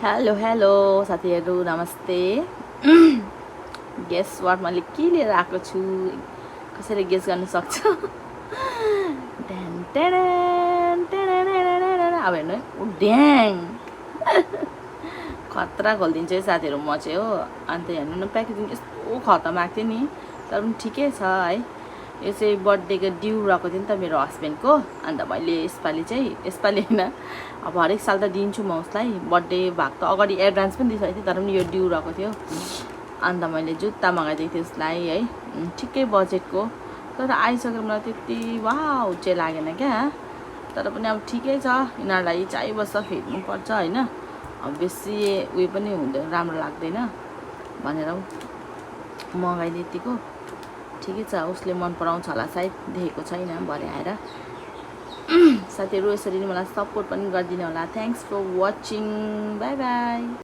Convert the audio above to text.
Hello hello साथीहरू नमस्ते। Guess what मैले के लिएर आएको छु कसरी गेस गर्न सक्छ? अब हेर्नु है ड्याङ खतरा खोलिदिन्छु है साथीहरू म चाहिँ हो। अन्त हेर्नु न प्याकेजिङ यस्तो खतम आएको थियो नि, तर पनि ठिकै छ है। यो चाहिँ बर्थडेको ड्यु रहेको थियो नि त मेरो हस्बेन्डको। अन्त मैले यसपालि होइन, अब हरेक साल त दिन्छु म उसलाई। बर्थडे भएको त अगाडि एडभान्स पनि दिइसकेको थिएँ, तर पनि यो ड्यु रहेको थियो। अन्त मैले जुत्ता मगाइदिएको थिएँ उसलाई है, ठिकै बजेटको। तर आइसकेर मलाई त्यति वाउ चाहिँ लागेन क्या। तर पनि अब ठिकै छ, यिनीहरूलाई चाहिबस्छ फेर्नुपर्छ होइन। अब बेसी उयो पनि हुँदैन, राम्रो लाग्दैन भनेर मगाइदिएको। ठिकै छ, उसले मन पराउँछ होला सायद, देखेको छैन भरे आएर। साथीहरू यसरी नै मलाई सपोर्ट पनि गरिदिनु होला। Thanks for watching, bye by.